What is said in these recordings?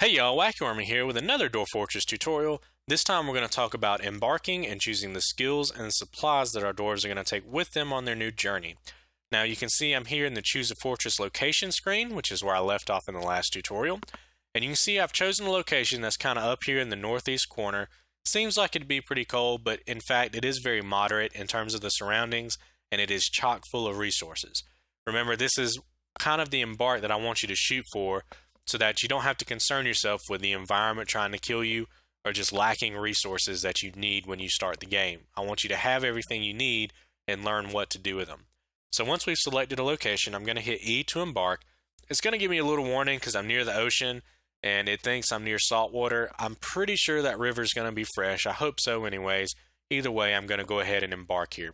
Hey y'all, Wacky here with another Dwarf Fortress tutorial. This time we're going to talk about embarking and choosing the skills and supplies that our dwarves are going to take with them on their new journey. Now you can see I'm here in the Choose a Fortress location screen, which is where I left off in the last tutorial. And you can see I've chosen a location that's kind of up here in the northeast corner. Seems like it'd be pretty cold, but in fact it is very moderate in terms of the surroundings, and it is chock full of resources. Remember, this is kind of the embark that I want you to shoot for, so that you don't have to concern yourself with the environment trying to kill you or just lacking resources that you need when you start the game. I want you to have everything you need and learn what to do with them. So once we've selected a location, I'm going to hit E to embark. It's going to give me a little warning because I'm near the ocean and it thinks I'm near salt water. I'm pretty sure that river is going to be fresh. I hope so anyways. Either way, I'm going to go ahead and embark here.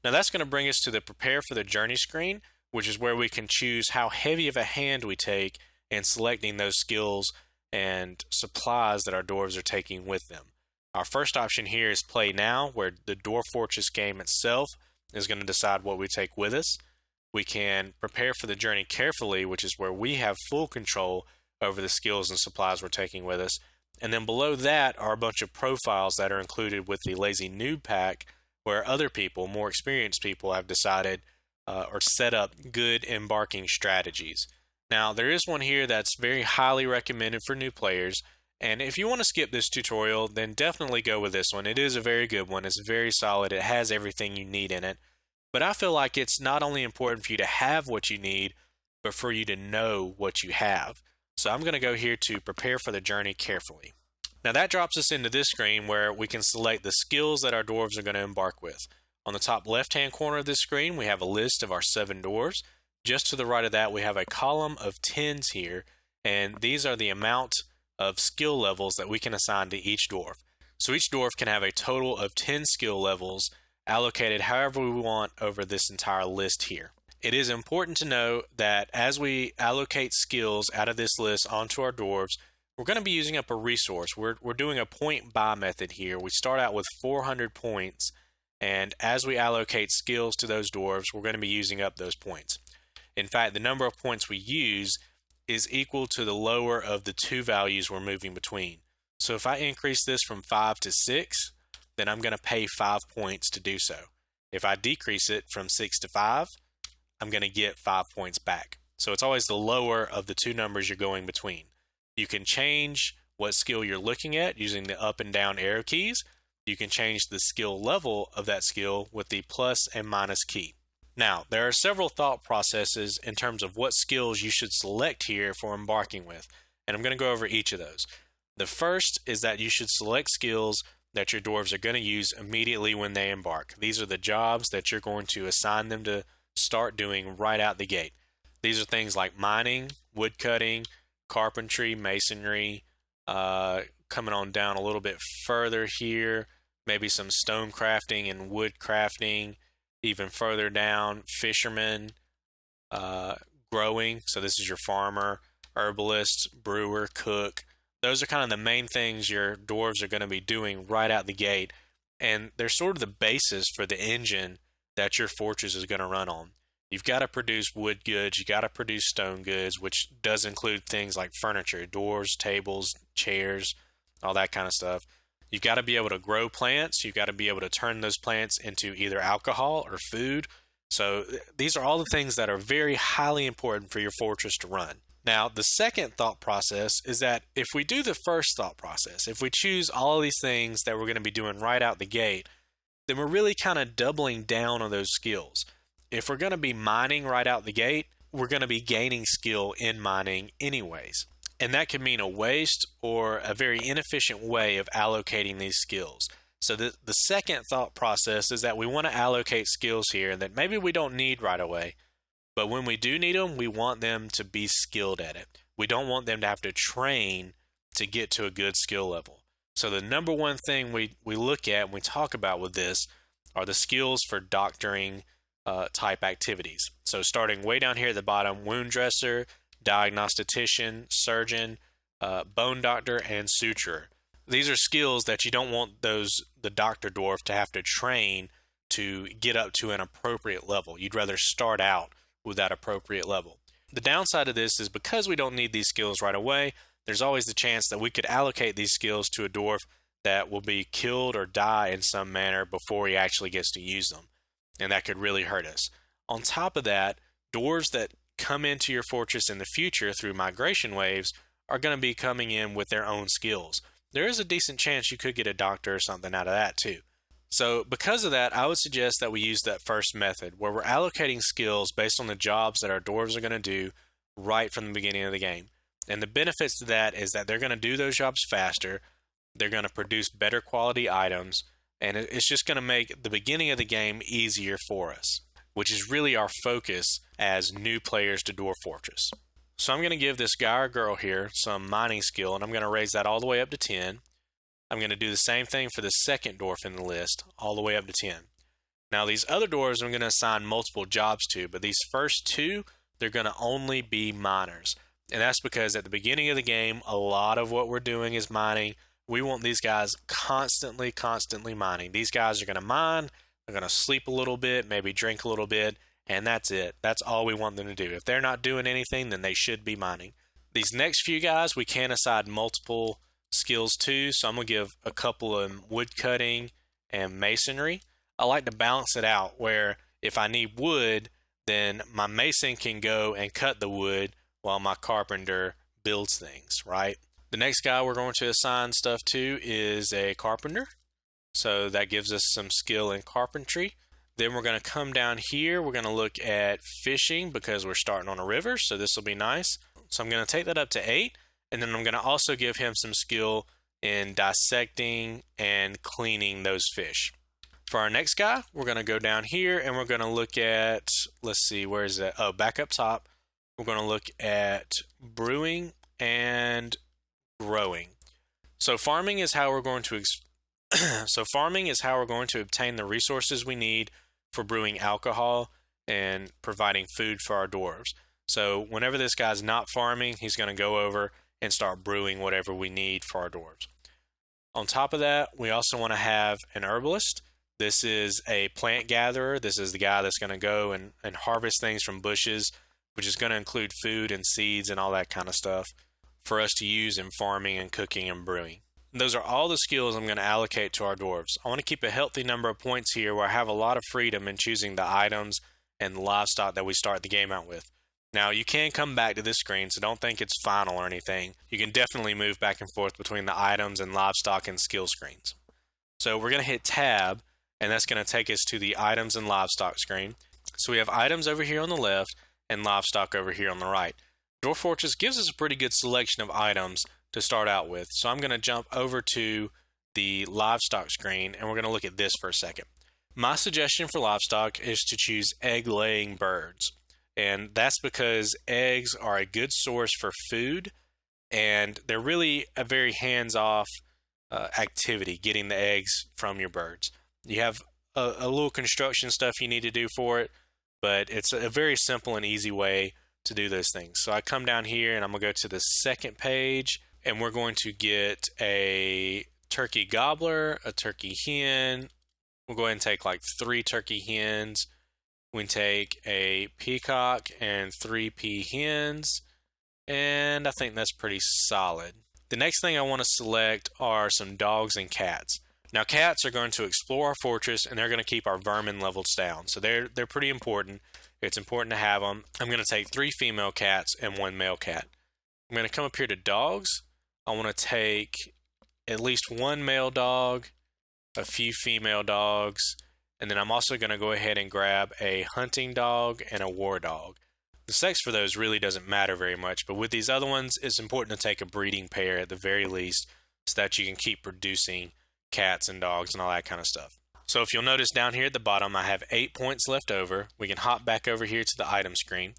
Now that's going to bring us to the prepare for the journey screen, which is where we can choose how heavy of a hand we take and selecting those skills and supplies that our dwarves are taking with them. Our first option here is Play Now, where the Dwarf Fortress game itself is going to decide what we take with us. We can prepare for the journey carefully, which is where we have full control over the skills and supplies we're taking with us. And then below that are a bunch of profiles that are included with the Lazy Noob pack, where other people, more experienced people, have decided or set up good embarking strategies. Now, there is one here that's very highly recommended for new players, and if you want to skip this tutorial, then definitely go with this one. It is a very good one. It's very solid. It has everything you need in it. But I feel like it's not only important for you to have what you need, but for you to know what you have. So I'm going to go here to prepare for the journey carefully. Now that drops us into this screen where we can select the skills that our dwarves are going to embark with. On the top left-hand corner of this screen, we have a list of our 7 dwarves. Just to the right of that, we have a column of 10s here, and these are the amount of skill levels that we can assign to each dwarf. So each dwarf can have a total of 10 skill levels allocated however we want over this entire list here. It is important to know that as we allocate skills out of this list onto our dwarves, we're going to be using up a resource. We're doing a point buy method here. We start out with 400 points, and as we allocate skills to those dwarves, we're going to be using up those points. In fact, the number of points we use is equal to the lower of the 2 values we're moving between. So if I increase this from 5 to 6, then I'm going to pay 5 points to do so. If I decrease it from 6 to 5, I'm going to get 5 points back. So it's always the lower of the 2 numbers you're going between. You can change what skill you're looking at using the up and down arrow keys. You can change the skill level of that skill with the plus and minus key. Now, there are several thought processes in terms of what skills you should select here for embarking with, and I'm going to go over each of those. The first is that you should select skills that your dwarves are going to use immediately when they embark. These are the jobs that you're going to assign them to start doing right out the gate. These are things like mining, wood cutting, carpentry, masonry, coming on down a little bit further here, maybe some stone crafting and wood crafting. Even further down, fisherman, growing, so this is your farmer, herbalist, brewer, cook. Those are kind of the main things your dwarves are going to be doing right out the gate, and they're sort of the basis for the engine that your fortress is going to run on. You've got to produce wood goods, you got to produce stone goods, which does include things like furniture, doors, tables, chairs, all that kind of stuff. You've got to be able to grow plants. You've got to be able to turn those plants into either alcohol or food. So these are all the things that are very highly important for your fortress to run. Now, the second thought process is that if we do the first thought process, if we choose all of these things that we're going to be doing right out the gate, then we're really kind of doubling down on those skills. If we're going to be mining right out the gate, we're going to be gaining skill in mining anyways. And that could mean a waste or a very inefficient way of allocating these skills. So the second thought process is that we want to allocate skills here that maybe we don't need right away, but when we do need them, we want them to be skilled at it. We don't want them to have to train to get to a good skill level. So the number one thing we look at and we talk about with this are the skills for doctoring type activities. So starting way down here at the bottom, wound dresser, diagnostician, surgeon, bone doctor, and suturer. These are skills that you don't want the doctor dwarf to have to train to get up to an appropriate level. You'd rather start out with that appropriate level. The downside of this is because we don't need these skills right away, there's always the chance that we could allocate these skills to a dwarf that will be killed or die in some manner before he actually gets to use them. And that could really hurt us. On top of that, dwarves that come into your fortress in the future through migration waves are going to be coming in with their own skills. There is a decent chance you could get a doctor or something out of that too. So because of that, I would suggest that we use that first method where we're allocating skills based on the jobs that our dwarves are going to do right from the beginning of the game. And the benefits to that is that they're going to do those jobs faster, they're going to produce better quality items, and it's just going to make the beginning of the game easier for us, which is really our focus as new players to Dwarf Fortress. So I'm going to give this guy or girl here some mining skill, and I'm going to raise that all the way up to 10. I'm going to do the same thing for the second dwarf in the list, all the way up to 10. Now these other dwarves I'm going to assign multiple jobs to, but these first two, they're going to only be miners. And that's because at the beginning of the game, a lot of what we're doing is mining. We want these guys constantly mining. These guys are going to mine, they're going to sleep a little bit, maybe drink a little bit, and that's it. That's all we want them to do. If they're not doing anything, then they should be mining. These next few guys, we can assign multiple skills to, so I'm going to give a couple of wood cutting and masonry. I like to balance it out where if I need wood, then my mason can go and cut the wood while my carpenter builds things, right? The next guy we're going to assign stuff to is a carpenter. So that gives us some skill in carpentry. Then we're going to come down here. We're going to look at fishing because we're starting on a river, so this will be nice. So I'm going to take that up to 8, and then I'm going to also give him some skill in dissecting and cleaning those fish. For our next guy, we're going to go down here and we're going to look at, let's see, where is that? Oh, back up top. We're going to look at brewing and growing. So farming is how we're going to obtain the resources we need for brewing alcohol and providing food for our dwarves. So whenever this guy's not farming, he's going to go over and start brewing whatever we need for our dwarves. On top of that, we also want to have an herbalist. This is a plant gatherer. This is the guy that's going to go and harvest things from bushes, which is going to include food and seeds and all that kind of stuff for us to use in farming and cooking and brewing. And those are all the skills I'm going to allocate to our dwarves. I want to keep a healthy number of points here where I have a lot of freedom in choosing the items and the livestock that we start the game out with. Now, you can come back to this screen, so don't think it's final or anything. You can definitely move back and forth between the items and livestock and skill screens. So we're going to hit tab, and that's going to take us to the items and livestock screen. So we have items over here on the left and livestock over here on the right. Dwarf Fortress gives us a pretty good selection of items to start out with. So I'm going to jump over to the livestock screen, and we're going to look at this for a second. My suggestion for livestock is to choose egg-laying birds. And that's because eggs are a good source for food, and they're really a very hands-off activity, getting the eggs from your birds. You have a little construction stuff you need to do for it, but it's a very simple and easy way to do those things. So I come down here and I'm going to go to the second page, and we're going to get a turkey gobbler, a turkey hen. We'll go ahead and take like 3 turkey hens. We can take a peacock and 3 pea hens, and I think that's pretty solid. The next thing I want to select are some dogs and cats. Now, cats are going to explore our fortress, and they're going to keep our vermin levels down. So they're pretty important. It's important to have them. I'm going to take 3 female cats and 1 male cat. I'm going to come up here to dogs. I want to take at least 1 male dog, a few female dogs, and then I'm also going to go ahead and grab a hunting dog and a war dog. The sex for those really doesn't matter very much, but with these other ones, it's important to take a breeding pair at the very least so that you can keep producing cats and dogs and all that kind of stuff. So if you'll notice down here at the bottom, I have 8 points left over. We can hop back over here to the item screen.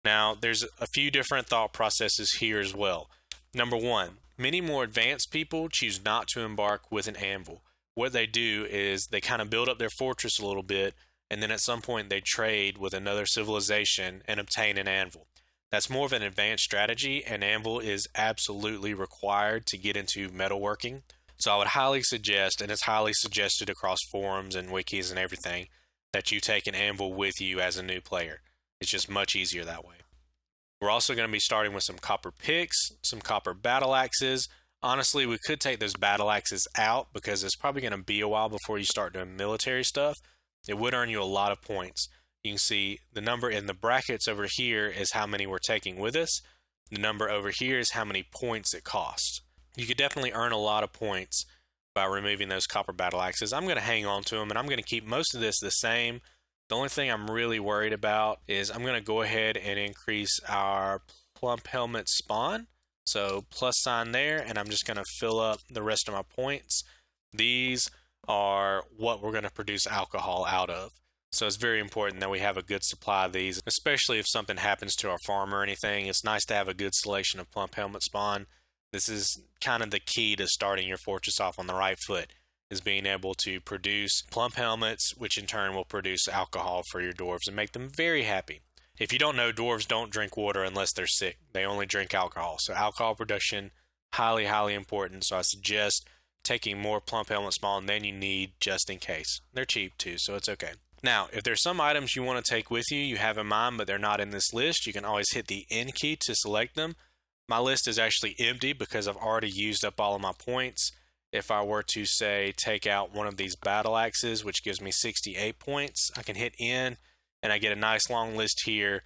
Now, there's a few different thought processes here as well. Number 1, many more advanced people choose not to embark with an anvil. What they do is they kind of build up their fortress a little bit, and then at some point they trade with another civilization and obtain an anvil. That's more of an advanced strategy, and anvil is absolutely required to get into metalworking. So I would highly suggest, and it's highly suggested across forums and wikis and everything, that you take an anvil with you as a new player. It's just much easier that way. We're also going to be starting with some copper picks, some copper battle axes. Honestly, we could take those battle axes out because it's probably going to be a while before you start doing military stuff. It would earn you a lot of points. You can see the number in the brackets over here is how many we're taking with us. The number over here is how many points it costs. You could definitely earn a lot of points by removing those copper battle axes. I'm going to hang on to them, and I'm going to keep most of this the same. The only thing I'm really worried about is I'm going to go ahead and increase our plump helmet spawn. So plus sign there, and I'm just going to fill up the rest of my points. These are what we're going to produce alcohol out of. So it's very important that we have a good supply of these, especially if something happens to our farm or anything. It's nice to have a good selection of plump helmet spawn. This is kind of the key to starting your fortress off on the right foot, is being able to produce plump helmets, which in turn will produce alcohol for your dwarves and make them very happy. If you don't know, dwarves don't drink water unless they're sick. They only drink alcohol. So alcohol production, highly, highly important. So I suggest taking more plump helmet spawn than you need just in case. They're cheap too, so it's okay. Now, if there's some items you want to take with you, you have in mind, but they're not in this list, you can always hit the N key to select them. My list is actually empty because I've already used up all of my points. If I were to, say, take out one of these battle axes, which gives me 68 points, I can hit N, and I get a nice long list here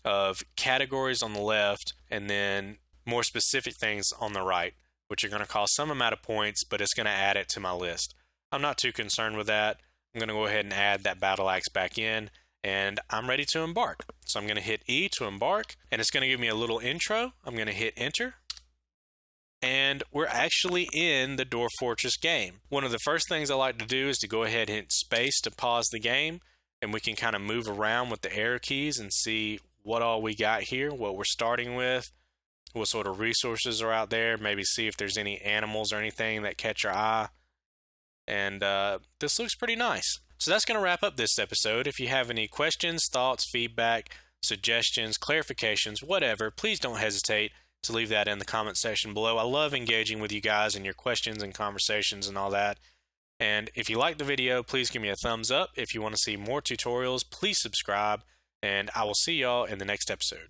of categories on the left, and then more specific things on the right, which are going to cost some amount of points, but it's going to add it to my list. I'm not too concerned with that. I'm going to go ahead and add that battle axe back in, and I'm ready to embark. So I'm going to hit E to embark, and it's going to give me a little intro. I'm going to hit enter, and we're actually in the Dwarf Fortress game. One of the first things I like to do is to go ahead and hit space to pause the game, and we can kind of move around with the arrow keys and see what all we got here, what we're starting with, what sort of resources are out there, maybe see if there's any animals or anything that catch our eye. And this looks pretty nice. So that's going to wrap up this episode. If you have any questions, thoughts, feedback, suggestions, clarifications, whatever, please don't hesitate to leave that in the comment section below. I love engaging with you guys and your questions and conversations and all that. And if you like the video, please give me a thumbs up. If you want to see more tutorials, please subscribe. And I will see y'all in the next episode.